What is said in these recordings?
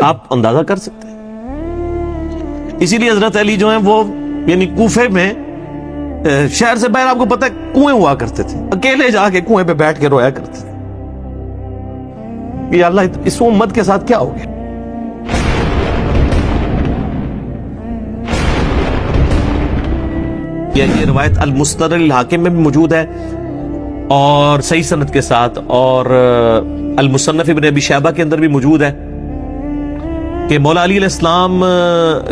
آپ اندازہ کر سکتے ہیں؟ اسی لیے حضرت علی جو ہیں وہ یعنی کوفے میں شہر سے باہر آپ کو پتہ ہے کنویں ہوا کرتے تھے، اکیلے جا کے کنویں پہ بیٹھ کے رویا کرتے تھے کہ اللہ اس امت کے ساتھ کیا ہو گیا۔ یہ روایت المستدرک الحاکم میں بھی موجود ہے اور صحیح سند کے ساتھ، اور المصنف ابن ابی شیبہ کے اندر بھی موجود ہے کہ مولا علی علیہ السلام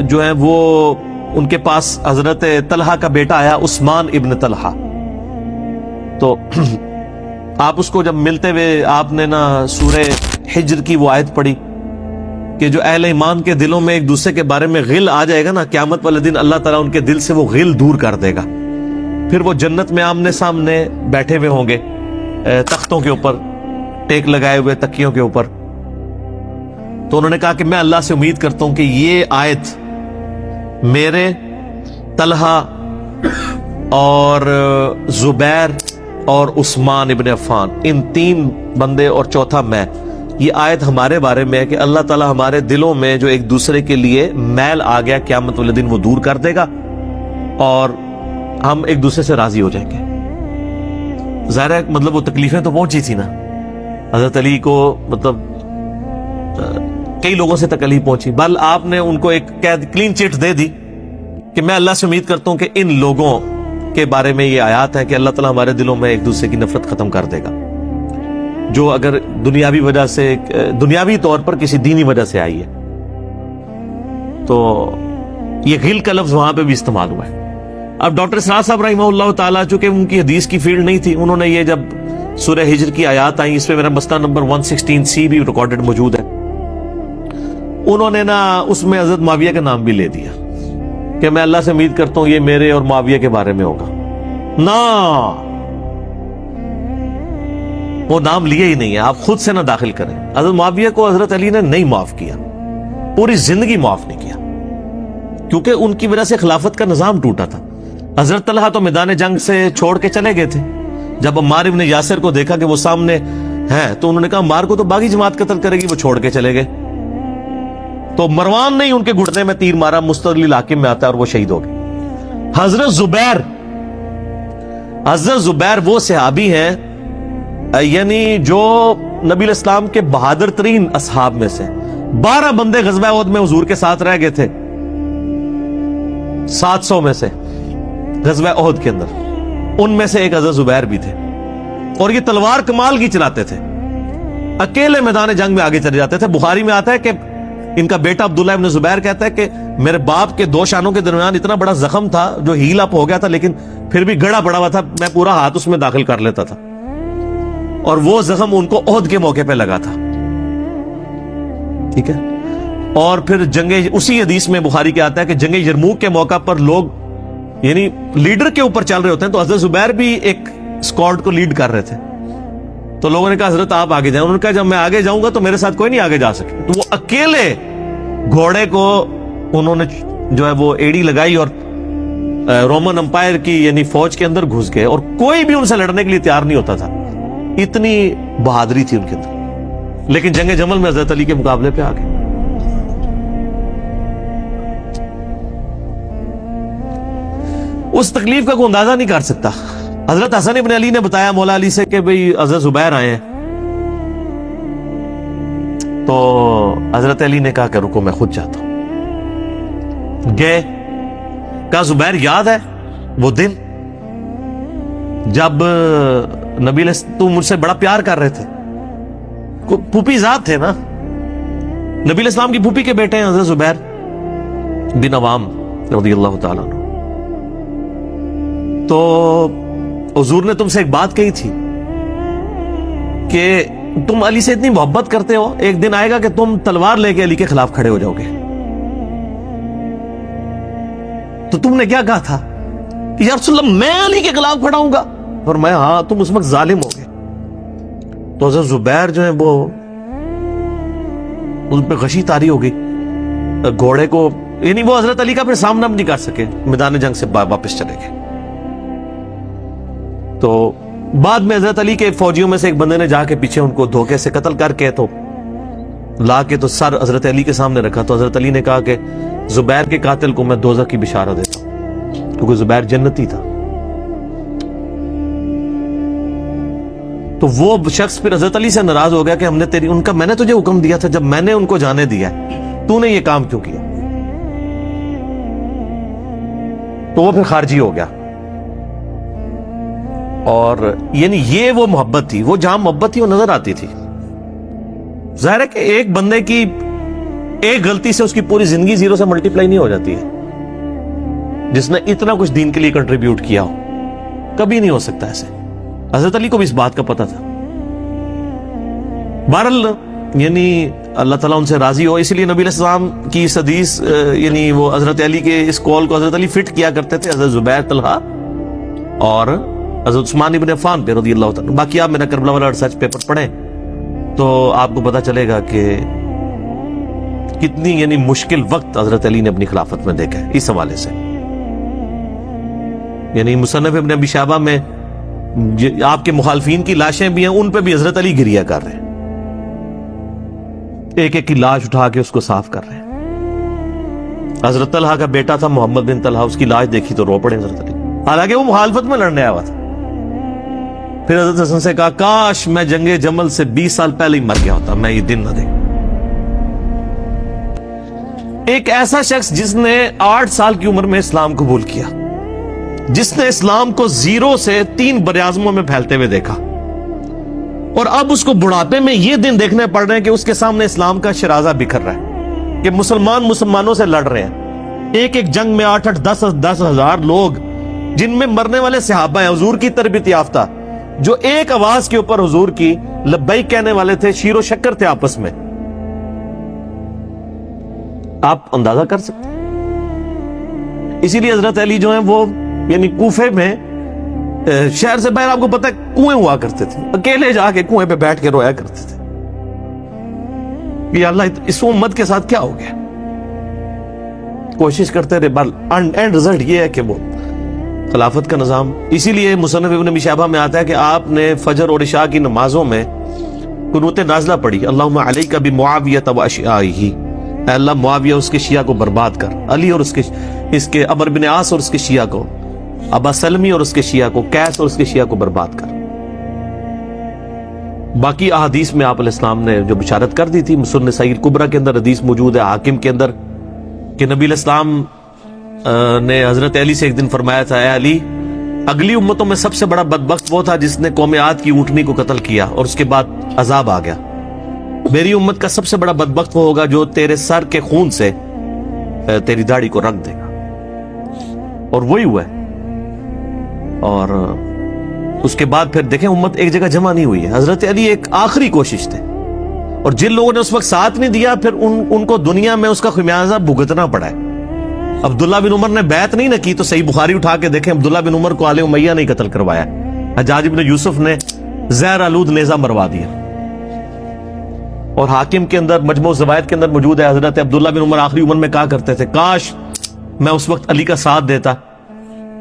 جو ہیں وہ ان کے پاس حضرت طلحہ کا بیٹا آیا، عثمان ابن طلحہ، تو آپ اس کو جب ملتے ہوئے آپ نے نا سورہ حجر کی وہ آیت پڑھی کہ جو اہل ایمان کے دلوں میں ایک دوسرے کے بارے میں غل آ جائے گا نا، قیامت والے دن اللہ تعالیٰ ان کے دل سے وہ غل دور کر دے گا، پھر وہ جنت میں آمنے سامنے بیٹھے ہوئے ہوں گے تختوں کے اوپر، ٹیک لگائے ہوئے تکیوں کے اوپر۔ تو انہوں نے کہا کہ میں اللہ سے امید کرتا ہوں کہ یہ آیت میرے، طلحہ اور زبیر اور عثمان ابن عفان، ان تین بندے اور چوتھا میں، یہ آیت ہمارے بارے میں ہے کہ اللہ تعالیٰ ہمارے دلوں میں جو ایک دوسرے کے لیے میل آ گیا قیامت والے دن وہ دور کر دے گا اور ہم ایک دوسرے سے راضی ہو جائیں گے۔ ظاہر ہے مطلب وہ تکلیفیں تو پہنچی تھی نا حضرت علی کو، مطلب کئی لوگوں سے تکلیف پہنچی، بل آپ نے ان کو ایک کلین چٹ دے دی کہ میں اللہ سے امید کرتا ہوں کہ ان لوگوں کے بارے میں یہ آیات ہے کہ اللہ تعالیٰ ہمارے دلوں میں ایک دوسرے کی نفرت ختم کر دے گا، جو اگر دنیاوی وجہ سے، دنیاوی طور پر کسی دینی وجہ سے آئی ہے۔ تو یہ غل کا لفظ وہاں پہ بھی استعمال ہوا ہے۔ اب ڈاکٹر اسرار صاحب رحمہ اللہ تعالیٰ چونکہ ان کی حدیث کی فیلڈ نہیں تھی، انہوں نے یہ جب سورہ ہجر کی آیات آئیں، اس پہ میرا مسئلہ نمبر 116C بھی ریکارڈڈ موجود ہے، انہوں نے نا اس میں حضرت معاویہ کا نام بھی لے دیا کہ میں اللہ سے امید کرتا ہوں یہ میرے اور معاویہ کے بارے میں ہوگا۔ نا وہ نام لیے ہی نہیں ہے، آپ خود سے نہ داخل کریں۔ حضرت معاویہ کو حضرت علی نے نہیں معاف کیا، پوری زندگی معاف نہیں کیا، کیونکہ ان کی وجہ سے خلافت کا نظام ٹوٹا تھا۔ حضرت طلحہ تو میدان جنگ سے چھوڑ کے چلے گئے تھے، جب عمار ابن یاسر کو دیکھا کہ وہ سامنے ہے تو انہوں نے کہا عمار کو تو باغی جماعت قتل کرے گی، وہ چھوڑ کے چلے گئے۔ تو مروان نے ان کے گھٹنے میں تیر مارا، مستدرک الحاکم میں آتا ہے، اور وہ شہید ہو گئے۔ حضرت زبیر وہ صحابی ہیں یعنی جو نبی علیہ السلام کے بہادر ترین اصحاب میں سے، 12 بندے غزوہ احد میں حضور کے ساتھ رہ گئے تھے 700 میں سے غزوہ احد کے اندر، ان میں سے ایک حضرت زبیر بھی تھے، اور یہ تلوار کمال کی چلاتے تھے، اکیلے میدان جنگ میں آگے چلے جاتے تھے۔ بخاری میں آتا ہے کہ ان کا بیٹا عبداللہ ابن زبیر کہتا ہے کہ میرے باپ کے 2 شانوں کے درمیان اتنا بڑا زخم تھا جو ہیل اپ ہو گیا تھا، لیکن پھر بھی گڑا پڑا ہوا تھا، میں پورا ہاتھ اس میں داخل کر لیتا تھا، اور وہ زخم ان کو احد کے موقع پہ لگا تھا۔ ٹھیک ہے، اور پھر جنگ، اسی حدیث میں بخاری کے آتا ہے کہ جنگ یرموک کے موقع پر لوگ یعنی لیڈر کے اوپر چل رہے ہوتے ہیں، تو حضرت زبیر بھی ایک اسکواڈ کو لیڈ کر رہے تھے، تو لوگوں نے کہا حضرت آپ آگے جائیں، انہوں نے کہا جب میں آگے جاؤں گا تو میرے ساتھ کوئی نہیں آگے جا سکے، تو وہ اکیلے گھوڑے کو انہوں نے جو ہے وہ ایڑی لگائی اور رومن امپائر کی یعنی فوج کے اندر گھس گئے، اور کوئی بھی ان سے لڑنے کے لیے تیار نہیں ہوتا تھا، اتنی بہادری تھی ان کے اندر، لیکن جنگ جمل میں حضرت علی کے مقابلے پہ آ گئے۔ اس تکلیف کا کوئی اندازہ نہیں کر سکتا۔ حضرت حسن ابن علی نے بتایا مولا علی سے کہ بھئی حضرت زبیر آئے ہیں، تو حضرت علی نے کہا کہ رکو میں خود جاتا ہوں۔ گئے، کہا زبیر یاد ہے وہ دن جب نبی تم مجھ سے بڑا پیار کر رہے تھے، پھوپھی ذات تھے نا، نبی علیہ السلام کی پھوپھی کے بیٹے ہیں حضرت زبیر بن عوام رضی اللہ تعالیٰ عنہ، تو حضور نے تم سے ایک بات کہی تھی کہ تم علی سے اتنی محبت کرتے ہو، ایک دن آئے گا کہ تم تلوار لے کے علی کے خلاف کھڑے ہو جاؤ گے، تو تم نے کیا کہا تھا کہ یا رسول اللہ میں علی کے خلاف کھڑا ہوں گا، اور میں ہاں تم اس وقت ظالم ہو گئے۔ تو حضرت زبیر جو ہے وہ ان پہ غشی طاری ہو گئی، گھوڑے کو یعنی وہ حضرت علی کا پھر سامنا بھی نہیں کر سکے، میدان جنگ سے واپس چلے گئے۔ تو بعد میں حضرت علی کے فوجیوں میں سے ایک بندے نے جا کے پیچھے ان کو دھوکے سے قتل کر کے تو لا کے تو سر حضرت علی کے سامنے رکھا تو حضرت علی نے کہا کہ زبیر کے قاتل کو میں دوزخ کی بشارت دیتا ہوں، کیونکہ زبیر جنتی تھا۔ تو وہ شخص پھر حضرت علی سے ناراض ہو گیا کہ ہم نے میں نے تجھے حکم دیا تھا، جب میں نے ان کو جانے دیا تو نے یہ کام کیوں کیا؟ تو وہ پھر خارجی ہو گیا۔ اور یعنی یہ وہ محبت تھی، وہ جہاں محبت تھی وہ نظر آتی تھی۔ ظاہر ہے کہ ایک بندے کی ایک غلطی سے اس کی پوری زندگی زیرو سے ملٹی پلائی نہیں ہو جاتی ہے، جس نے اتنا کچھ دین کے لیے کنٹریبیوٹ کیا ہو، کبھی نہیں ہو سکتا ایسے۔ حضرت علی کو بھی اس بات کا پتہ تھا۔ بہرحال یعنی اللہ تعالیٰ ان سے راضی ہو، اسی لیے نبی علیہ السلام کی اس حدیث یعنی وہ حضرت علی کے اس قول کو حضرت علی فٹ کیا کرتے تھے حضرت زبیر، طلحہ اور حضرت عثمان ابن عفان پہ رضی اللہ تعالیٰ۔ باقی آپ میرا کربلا والا ریسرچ پیپر پڑھیں تو آپ کو پتہ چلے گا کہ کتنی یعنی مشکل وقت حضرت علی نے اپنی خلافت میں دیکھا ہے اس حوالے سے۔ یعنی مصنف ابن ابی شیبہ میں آپ کے مخالفین کی لاشیں بھی ہیں، ان پہ بھی حضرت علی گریہ کر رہے ہیں، ایک ایک کی لاش اٹھا کے اس کو صاف کر رہے ہیں۔ حضرت طلحہ کا بیٹا تھا محمد بن طلحہ، اس کی لاش دیکھی تو رو پڑے حضرت علی، حالانکہ وہ مخالفت میں لڑنے آیا ہوا تھا۔ پھر حضرت حسن سے کہا کاش میں جنگ جمل سے 20 سال پہلے ہی مر گیا ہوتا، میں یہ دن نہ دیکھ۔ ایک ایسا شخص جس نے 8 سال کی عمر میں اسلام قبول کیا، جس نے اسلام کو زیرو سے 3 براعظموں میں پھیلتے ہوئے دیکھا، اور اب اس کو بڑھاپے میں یہ دن دیکھنے پڑ رہے ہیں کہ اس کے سامنے اسلام کا شرازہ بکھر رہا ہے، کہ مسلمانوں سے لڑ رہے ہیں، ایک ایک جنگ میں 8-8 10 ہزار لوگ، جن میں مرنے والے صحابہ ہیں حضور کی تربیت یافتہ، جو ایک آواز کے اوپر حضور کی لبیک کہنے والے تھے، شیر و شکر تھے آپس میں۔ آپ اندازہ کر سکتے ہیں۔ اسی لیے حضرت علی جو ہیں وہ یعنی کوفے میں شہر سے باہر، آپ کو پتہ ہے کنویں ہوا کرتے تھے، اکیلے جا کے کنویں پہ بیٹھ کے رویا کرتے تھے کہ اللہ اس امت کے ساتھ کیا ہو گیا۔ کوشش کرتے رہے، بل اینڈ رزلٹ یہ ہے کہ وہ خلافت کا نظام۔ اسی لیے مصنف ابن ابی شیبہ میں آتا ہے کہ آپ نے فجر اور عشاء کی نمازوں میں قنوت نازلہ پڑھی، اللہم علیک بمعاویہ و اشیاعہ، اے اللہ معاویہ اس کے شیعہ کو برباد کر، علی اور اس کے عمرو بن عاص اور اس کے شیعہ کو، ابا سلمی اور اس کے شیعہ کو، قیس اور اس کے شیعہ کو برباد کر۔ باقی احادیث میں آپ علیہ السلام نے جو بشارت کر دی تھی، مسنن سعید کبریٰ کے اندر حدیث موجود ہے، حاکم کے اندر، کہ نبی علیہ السلام نے حضرت علی سے ایک دن فرمایا تھا، اے علی، اگلی امتوں میں سب سے بڑا بدبخت وہ تھا جس نے قوم عاد کی اونٹنی کو قتل کیا اور اس کے بعد عذاب آ گیا، میری امت کا سب سے بڑا بدبخت وہ ہوگا جو تیرے سر کے خون سے تیری داڑھی کو رنگ دے گا، اور وہی ہوا ہے۔ اور اس کے بعد پھر دیکھیں امت ایک جگہ جمع نہیں ہوئی ہے، حضرت علی ایک آخری کوشش تھے، اور جن لوگوں نے اس وقت ساتھ نہیں دیا پھر ان کو دنیا میں اس کا خمیازہ بھگتنا پڑا ہے۔ عبداللہ بن عمر نے بیعت نہیں نہ کی تو صحیح بخاری اٹھا کے دیکھیں، عبداللہ بن عمر کو آل امیہ نے قتل کروایا، حجاج بن یوسف نے زہر آلود نیزہ مروا دیا، اور حاکم کے اندر مجموع الزوائد کے اندر موجود ہے، حضرت عبداللہ بن عمر آخری عمر میں کہا کرتے تھے کاش میں اس وقت علی کا ساتھ دیتا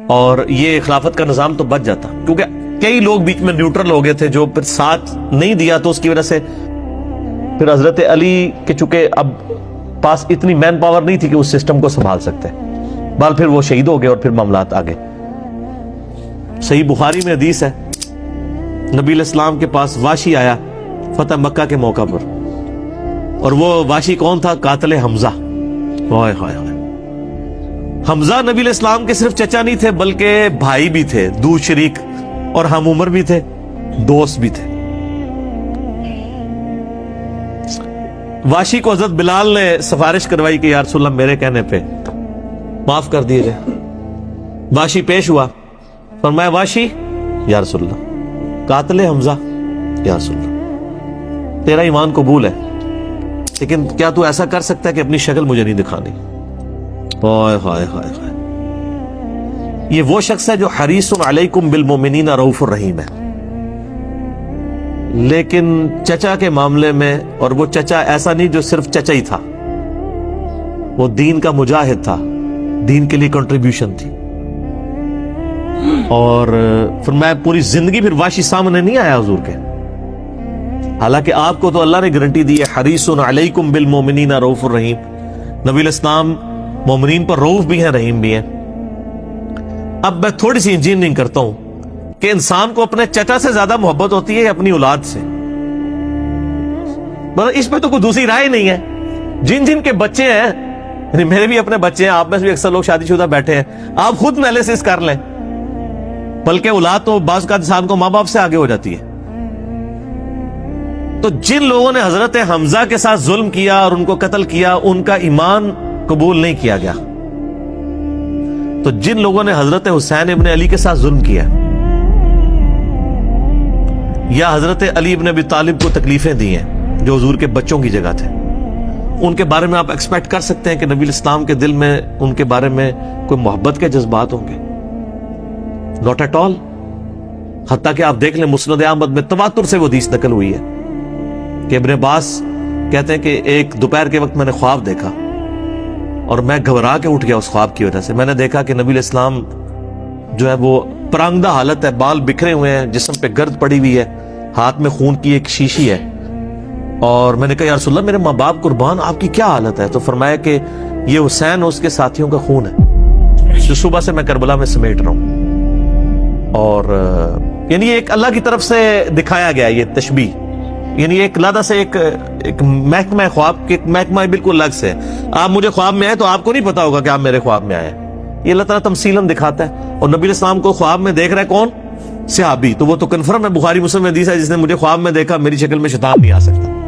اور یہ خلافت کا نظام تو بچ جاتا، کیونکہ کئی لوگ بیچ میں نیوٹرل ہو گئے تھے جو پھر ساتھ نہیں دیا، تو اس کی وجہ سے پھر حضرت علی کے چونکہ اب پاس اتنی مین پاور نہیں تھی کہ اس سسٹم کو سنبھال سکتے، بال پھر وہ شہید ہو گئے اور پھر معاملات آگے۔ صحیح بخاری میں حدیث ہے، نبی علیہ السلام کے پاس واشی آیا فتح مکہ کے موقع پر، اور وہ واشی کون تھا؟ قاتل حمزہ۔ ہائے ہائے ہائے، حمزہ نبی علیہ السلام کے صرف چچا نہیں تھے بلکہ بھائی بھی تھے، دودھ شریک، اور ہم عمر بھی تھے، دوست بھی تھے۔ واشی کو حضرت بلال نے سفارش کروائی کہ یا رسول اللہ میرے کہنے پہ معاف کر دیجئے۔ واشی پیش ہوا، فرمایا واشی یا رسول اللہ، قاتل حمزہ یا رسول اللہ، تیرا ایمان قبول ہے لیکن کیا تو ایسا کر سکتا ہے کہ اپنی شکل مجھے نہیں دکھانی؟ ہائے ہائے ہائے ہائے، یہ وہ شخص ہے جو حریص علیکم بالمؤمنین رؤوف الرحیم ہے، لیکن چچا کے معاملے میں، اور وہ چچا ایسا نہیں جو صرف چچا ہی تھا، وہ دین کا مجاہد تھا، دین کے لیے کنٹریبیوشن تھی، اور فرمایا پوری زندگی پھر واشی سامنے نہیں آیا حضور کے، حالانکہ آپ کو تو اللہ نے گارنٹی دی ہے حریص علیکم بالمؤمنین رؤوف الرحیم. نبی علیہ السلام مومنین پر رؤوف بھی ہیں, رحیم بھی ہیں. اب میں تھوڑی سی انجینئرنگ کرتا ہوں کہ انسان کو اپنے چچا سے زیادہ محبت ہوتی ہے اپنی اولاد سے. مطلب اس پہ تو کوئی دوسری رائے نہیں ہے. جن جن کے بچے ہیں, یعنی میرے بھی اپنے بچے ہیں, آپ میں سے بھی اکثر لوگ شادی شدہ بیٹھے ہیں, آپ خود انالیسس کر لیں. بلکہ اولاد تو بعض کا انسان کو ماں باپ سے آگے ہو جاتی ہے. تو جن لوگوں نے حضرت حمزہ کے ساتھ ظلم کیا اور ان کو قتل کیا, ان کا ایمان قبول نہیں کیا گیا. تو جن لوگوں نے حضرت حسین ابن علی کے ساتھ ظلم کیا یا حضرت علی ابن ابی طالب کو تکلیفیں دی ہیں جو حضور کے بچوں کی جگہ تھے, ان کے بارے میں آپ ایکسپیکٹ کر سکتے ہیں کہ نبی الاسلام کے دل میں ان کے بارے میں کوئی محبت کے جذبات ہوں گے؟ Not at all. حتیٰ کہ آپ دیکھ لیں مسند احمد میں تواتر سے وہ حدیث نقل ہوئی ہے کہ ابن عباس کہتے ہیں کہ ایک دوپہر کے وقت میں نے خواب دیکھا اور میں گھبرا کے اٹھ گیا اس خواب کی وجہ سے. میں نے دیکھا کہ نبی الاسلام جو ہے وہ پرانگدہ حالت ہے, بال بکھرے ہوئے ہیں, جسم پہ گرد پڑی ہوئی ہے, ہاتھ میں خون کی ایک شیشی ہے. اور میں نے کہا یا رسول اللہ میرے ماں باپ قربان, آپ کی کیا حالت ہے؟ تو فرمایا کہ یہ حسین اور اس کے ساتھیوں کا خون ہے جو صبح سے میں کربلا میں سمیٹ رہا ہوں. اور یعنی ایک اللہ کی طرف سے دکھایا گیا یہ تشبیہ, یعنی ایک لادہ سے ایک محکمہ خواب کے محکمہ بالکل الگ سے. آپ مجھے خواب میں آئے تو آپ کو نہیں پتا ہوگا کہ آپ میرے خواب میں آئے. یہ اللہ تعالیٰ تمثیلاً دکھاتا ہے. اور نبی علیہ السلام کو خواب میں دیکھ رہا ہے کون؟ صحابی. تو وہ تو کنفرم ہے, بخاری مسلم میں حدیث ہے, جس نے مجھے خواب میں دیکھا میری شکل میں شیطان نہیں آ سکتا.